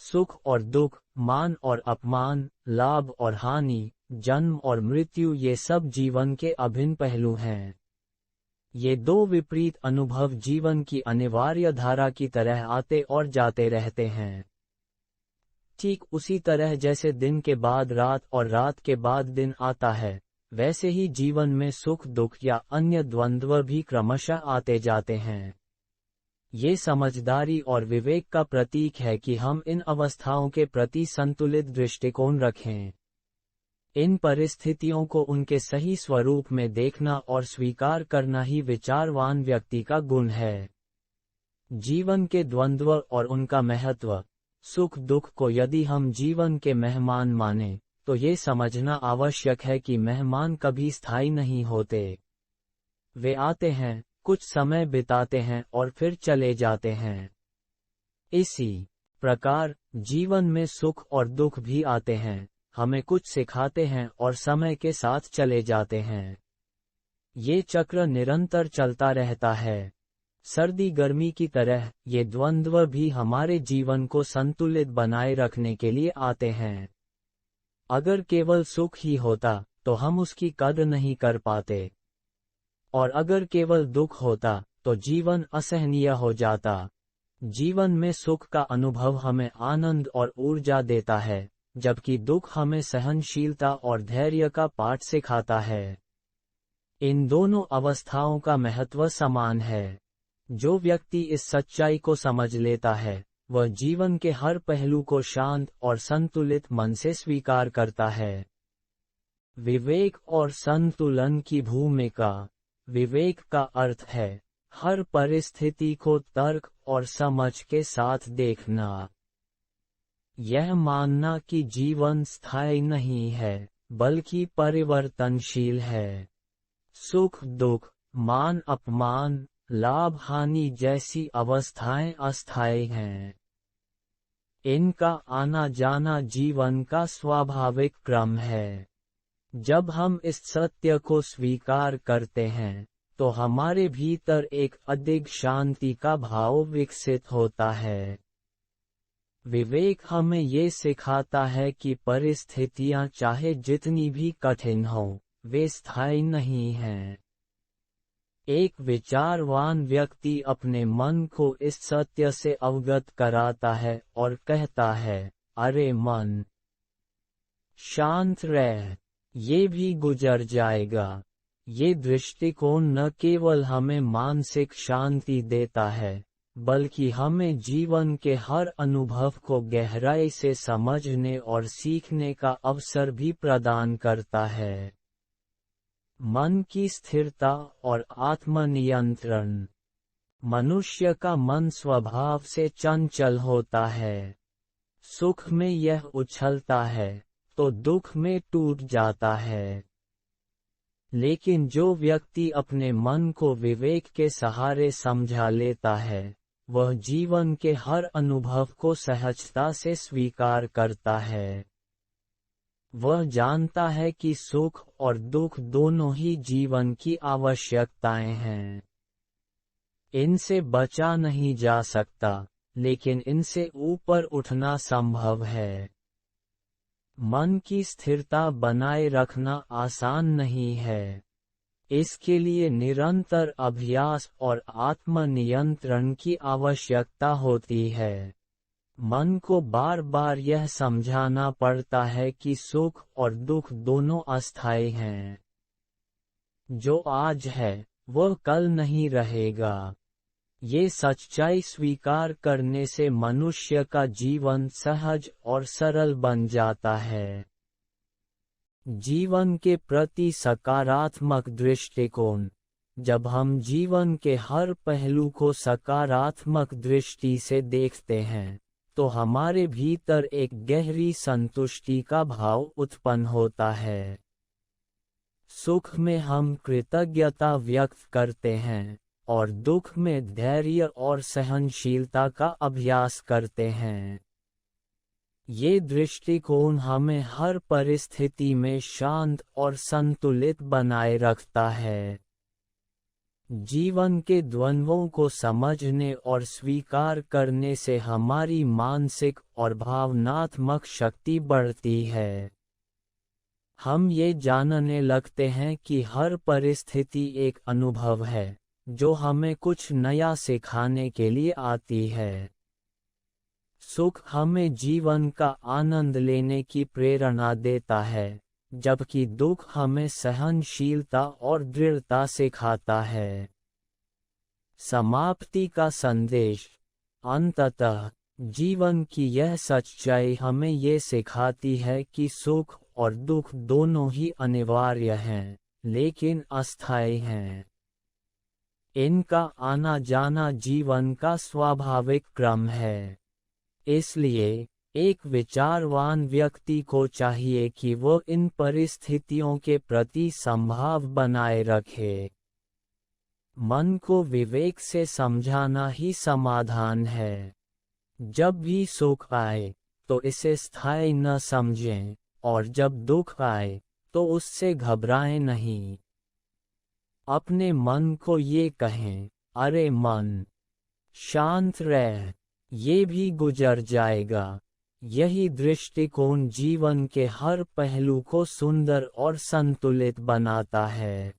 सुख और दुख, मान और अपमान, लाभ और हानि, जन्म और मृत्यु, ये सब जीवन के अभिन्न पहलू हैं। ये दो विपरीत अनुभव जीवन की अनिवार्य धारा की तरह आते और जाते रहते हैं। ठीक उसी तरह जैसे दिन के बाद रात और रात के बाद दिन आता है, वैसे ही जीवन में सुख दुख या अन्य द्वंद्व भी क्रमशः आते जाते हैं। ये समझदारी और विवेक का प्रतीक है कि हम इन अवस्थाओं के प्रति संतुलित दृष्टिकोण रखें। इन परिस्थितियों को उनके सही स्वरूप में देखना और स्वीकार करना ही विचारवान व्यक्ति का गुण है। जीवन के द्वंद्व और उनका महत्व, सुख दुख को यदि हम जीवन के मेहमान माने, तो ये समझना आवश्यक है कि मेहमान कभी स्थायी नहीं होते। वे आते हैं, कुछ समय बिताते हैं और फिर चले जाते हैं। इसी प्रकार जीवन में सुख और दुख भी आते हैं, हमें कुछ सिखाते हैं और समय के साथ चले जाते हैं। ये चक्र निरंतर चलता रहता है। सर्दी गर्मी की तरह ये द्वंद्व भी हमारे जीवन को संतुलित बनाए रखने के लिए आते हैं। अगर केवल सुख ही होता तो हम उसकी कद्र नहीं कर पाते, और अगर केवल दुख होता तो जीवन असहनीय हो जाता। जीवन में सुख का अनुभव हमें आनंद और ऊर्जा देता है, जबकि दुख हमें सहनशीलता और धैर्य का पाठ सिखाता है। इन दोनों अवस्थाओं का महत्व समान है। जो व्यक्ति इस सच्चाई को समझ लेता है, वह जीवन के हर पहलू को शांत और संतुलित मन से स्वीकार करता है। विवेक और संतुलन की भूमिका। विवेक का अर्थ है हर परिस्थिति को तर्क और समझ के साथ देखना। यह मानना कि जीवन स्थायी नहीं है, बल्कि परिवर्तनशील है। सुख दुख, मान अपमान, लाभ हानि जैसी अवस्थाएं अस्थायी हैं। इनका आना जाना जीवन का स्वाभाविक क्रम है। जब हम इस सत्य को स्वीकार करते हैं, तो हमारे भीतर एक अधिक शांति का भाव विकसित होता है। विवेक हमें ये सिखाता है कि परिस्थितियां चाहे जितनी भी कठिन हों, वे स्थायी नहीं हैं। एक विचारवान व्यक्ति अपने मन को इस सत्य से अवगत कराता है और कहता है, अरे मन, शांत रह, ये भी गुजर जाएगा। ये दृष्टिकोण न केवल हमें मानसिक शांति देता है, बल्कि हमें जीवन के हर अनुभव को गहराई से समझने और सीखने का अवसर भी प्रदान करता है। मन की स्थिरता और आत्मनियंत्रण। मनुष्य का मन स्वभाव से चंचल होता है। सुख में यह उछलता है तो दुख में टूट जाता है। लेकिन जो व्यक्ति अपने मन को विवेक के सहारे समझा लेता है, वह जीवन के हर अनुभव को सहजता से स्वीकार करता है। वह जानता है कि सुख और दुख दोनों ही जीवन की आवश्यकताएं हैं। इनसे बचा नहीं जा सकता, लेकिन इनसे ऊपर उठना संभव है। मन की स्थिरता बनाए रखना आसान नहीं है। इसके लिए निरंतर अभ्यास और आत्मनियंत्रण की आवश्यकता होती है। मन को बार बार यह समझाना पड़ता है कि सुख और दुख दोनों अस्थायी हैं। जो आज है, वह कल नहीं रहेगा। ये सच्चाई स्वीकार करने से मनुष्य का जीवन सहज और सरल बन जाता है। जीवन के प्रति सकारात्मक दृष्टिकोण। जब हम जीवन के हर पहलू को सकारात्मक दृष्टि से देखते हैं, तो हमारे भीतर एक गहरी संतुष्टि का भाव उत्पन्न होता है। सुख में हम कृतज्ञता व्यक्त करते हैं, और दुख में धैर्य और सहनशीलता का अभ्यास करते हैं। ये दृष्टिकोण हमें हर परिस्थिति में शांत और संतुलित बनाए रखता है। जीवन के द्वंद्वों को समझने और स्वीकार करने से हमारी मानसिक और भावनात्मक शक्ति बढ़ती है। हम ये जानने लगते हैं कि हर परिस्थिति एक अनुभव है, जो हमें कुछ नया सिखाने के लिए आती है। सुख हमें जीवन का आनंद लेने की प्रेरणा देता है, जबकि दुख हमें सहनशीलता और दृढ़ता सिखाता है। समाप्ति का संदेश। अंततः जीवन की यह सच्चाई हमें ये सिखाती है कि सुख और दुख दोनों ही अनिवार्य हैं, लेकिन अस्थायी हैं। इनका आना जाना जीवन का स्वाभाविक क्रम है। इसलिए एक विचारवान व्यक्ति को चाहिए कि वो इन परिस्थितियों के प्रति संभाव बनाए रखे। मन को विवेक से समझाना ही समाधान है। जब भी सुख आए तो इसे स्थायी न समझें, और जब दुख आए तो उससे घबराएं नहीं। अपने मन को ये कहें, अरे मन, शांत रह, ये भी गुजर जाएगा। यही दृष्टिकोण जीवन के हर पहलू को सुंदर और संतुलित बनाता है।